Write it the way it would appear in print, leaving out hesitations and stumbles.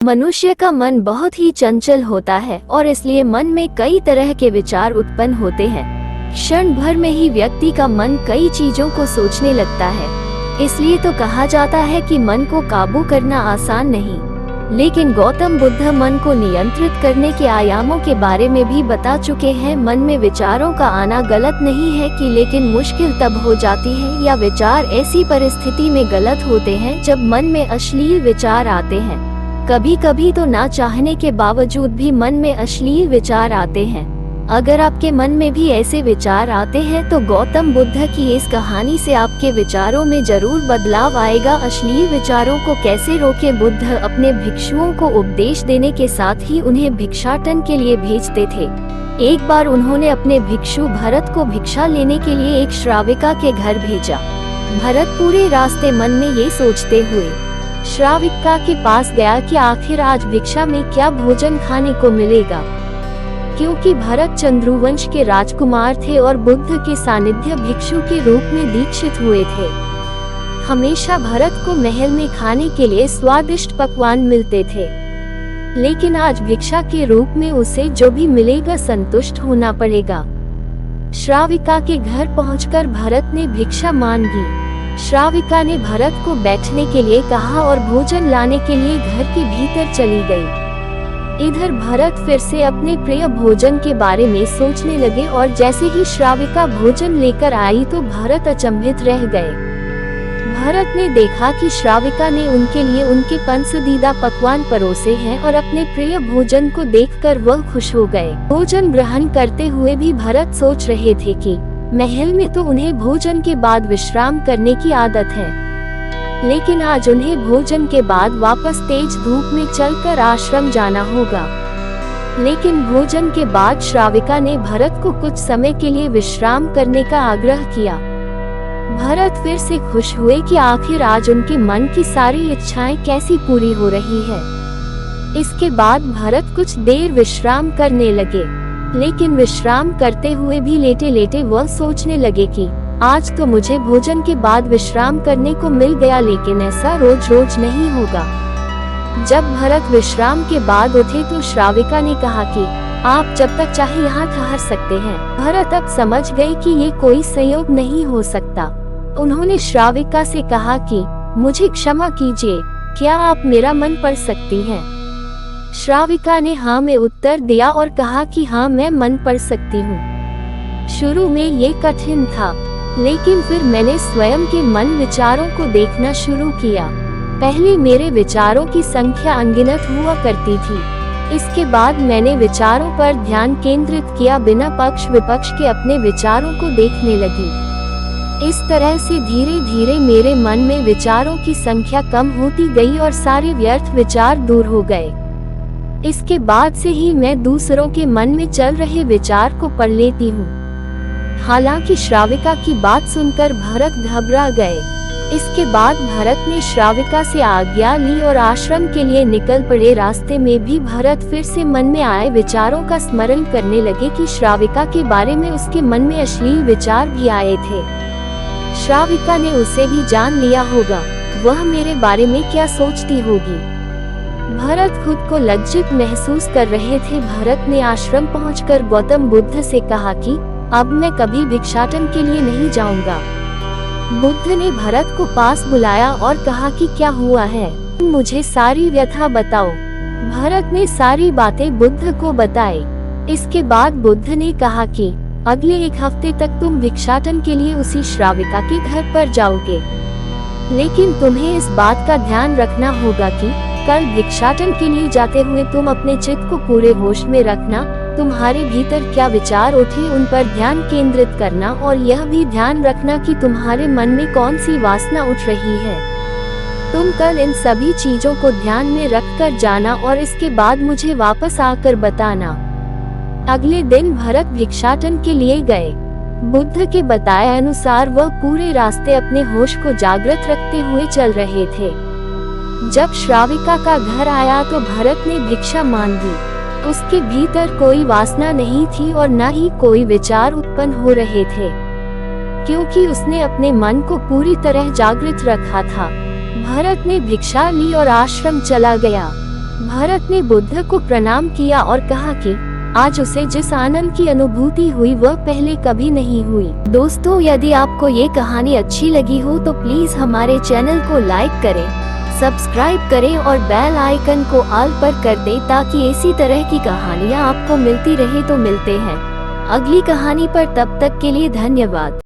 मनुष्य का मन बहुत ही चंचल होता है और इसलिए मन में कई तरह के विचार उत्पन्न होते हैं। क्षण भर में ही व्यक्ति का मन कई चीजों को सोचने लगता है। इसलिए तो कहा जाता है कि मन को काबू करना आसान नहीं, लेकिन गौतम बुद्ध मन को नियंत्रित करने के आयामों के बारे में भी बता चुके हैं। मन में विचारों का आना गलत नहीं है कि, लेकिन मुश्किल तब हो जाती है या विचार ऐसी परिस्थिति में गलत होते हैं जब मन में अश्लील विचार आते हैं। कभी कभी तो ना चाहने के बावजूद भी मन में अश्लील विचार आते हैं। अगर आपके मन में भी ऐसे विचार आते हैं तो गौतम बुद्ध की इस कहानी से आपके विचारों में जरूर बदलाव आएगा। अश्लील विचारों को कैसे रोके? बुद्ध अपने भिक्षुओं को उपदेश देने के साथ ही उन्हें भिक्षाटन के लिए भेजते थे। एक बार उन्होंने अपने भिक्षु भरत को भिक्षा लेने के लिए एक श्राविका के घर भेजा। भरत पूरे रास्ते मन में ये सोचते हुए श्राविका के पास गया कि आखिर आज भिक्षा में क्या भोजन खाने को मिलेगा, क्योंकि भरत चंद्रवंश के राजकुमार थे और बुद्ध के सानिध्य भिक्षु के रूप में दीक्षित हुए थे। हमेशा भरत को महल में खाने के लिए स्वादिष्ट पकवान मिलते थे, लेकिन आज भिक्षा के रूप में उसे जो भी मिलेगा संतुष्ट होना पड़ेगा। श्राविका के घर पहुंचकर भरत ने भिक्षा मांगी। श्राविका ने भरत को बैठने के लिए कहा और भोजन लाने के लिए घर के भीतर चली गई। इधर भरत फिर से अपने प्रिय भोजन के बारे में सोचने लगे और जैसे ही श्राविका भोजन लेकर आई तो भरत अचंभित रह गए। भरत ने देखा कि श्राविका ने उनके लिए उनके पसंदीदा पकवान परोसे हैं और अपने प्रिय भोजन को देखकर वह खुश हो गए। भोजन ग्रहण करते हुए भी भरत सोच रहे थे कि महल में तो उन्हें भोजन के बाद विश्राम करने की आदत है, लेकिन आज उन्हें भोजन के बाद वापस तेज धूप में चलकर आश्रम जाना होगा। लेकिन भोजन के बाद श्राविका ने भरत को कुछ समय के लिए विश्राम करने का आग्रह किया। भरत फिर से खुश हुए कि आखिर आज उनके मन की सारी इच्छाएं कैसी पूरी हो रही है। इसके बाद भरत कुछ देर विश्राम करने लगे, लेकिन विश्राम करते हुए भी लेटे लेटे वह सोचने लगे कि आज तो मुझे भोजन के बाद विश्राम करने को मिल गया, लेकिन ऐसा रोज रोज नहीं होगा। जब भरत विश्राम के बाद उठे तो श्राविका ने कहा कि आप जब तक चाहे यहाँ ठहर सकते हैं। भरत अब समझ गए कि ये कोई संयोग नहीं हो सकता। उन्होंने श्राविका से कहा कि मुझे क्षमा कीजिए, क्या आप मेरा मन पढ़ सकती हैं? श्राविका ने हाँ में उत्तर दिया और कहा कि हाँ, मैं मन पढ़ सकती हूँ। शुरू में ये कठिन था, लेकिन फिर मैंने स्वयं के मन विचारों को देखना शुरू किया। पहले मेरे विचारों की संख्या अनगिनत हुआ करती थी। इसके बाद मैंने विचारों पर ध्यान केंद्रित किया, बिना पक्ष विपक्ष के अपने विचारों को देखने लगी। इस तरह से धीरे धीरे मेरे मन में विचारों की संख्या कम होती गई और सारे व्यर्थ विचार दूर हो गए। इसके बाद से ही मैं दूसरों के मन में चल रहे विचार को पढ़ लेती हूँ। हालांकि श्राविका की बात सुनकर भरत घबरा गए। इसके बाद भरत ने श्राविका से आज्ञा ली और आश्रम के लिए निकल पड़े। रास्ते में भी भरत फिर से मन में आए विचारों का स्मरण करने लगे कि श्राविका के बारे में उसके मन में अश्लील विचार भी आए थे। श्राविका ने उसे भी जान लिया होगा, वह मेरे बारे में क्या सोचती होगी। भरत खुद को लज्जित महसूस कर रहे थे। भरत ने आश्रम पहुंचकर गौतम बुद्ध से कहा कि अब मैं कभी भिक्षाटन के लिए नहीं जाऊंगा। बुद्ध ने भरत को पास बुलाया और कहा कि क्या हुआ है, मुझे सारी व्यथा बताओ। भरत ने सारी बातें बुद्ध को बताई। इसके बाद बुद्ध ने कहा कि अगले एक हफ्ते तक तुम भिक्षाटन के लिए उसी श्राविका के घर पर जाओगे, लेकिन तुम्हें इस बात का ध्यान रखना होगा कि कल भिक्षाटन के लिए जाते हुए तुम अपने चित्त को पूरे होश में रखना। तुम्हारे भीतर क्या विचार उठे उन पर ध्यान केंद्रित करना, और यह भी ध्यान रखना कि तुम्हारे मन में कौन सी वासना उठ रही है। तुम कल इन सभी चीजों को ध्यान में रख कर जाना और इसके बाद मुझे वापस आकर बताना। अगले दिन भरत भिक्षाटन के लिए गए। बुद्ध के बताए अनुसार वह पूरे रास्ते अपने होश को जागृत रखते हुए चल रहे थे। जब श्राविका का घर आया तो भरत ने भिक्षा मांगी। उसके भीतर कोई वासना नहीं थी और न ही कोई विचार उत्पन्न हो रहे थे, क्योंकि उसने अपने मन को पूरी तरह जागृत रखा था। भरत ने भिक्षा ली और आश्रम चला गया। भरत ने बुद्ध को प्रणाम किया और कहा कि आज उसे जिस आनंद की अनुभूति हुई वह पहले कभी नहीं हुई। दोस्तों, यदि आपको ये कहानी अच्छी लगी हो तो प्लीज हमारे चैनल को लाइक करें, सब्सक्राइब करें और बेल आइकन को ऑल पर कर दें ताकि इसी तरह की कहानियाँ आपको मिलती रहे। तो मिलते हैं अगली कहानी पर, तब तक के लिए धन्यवाद।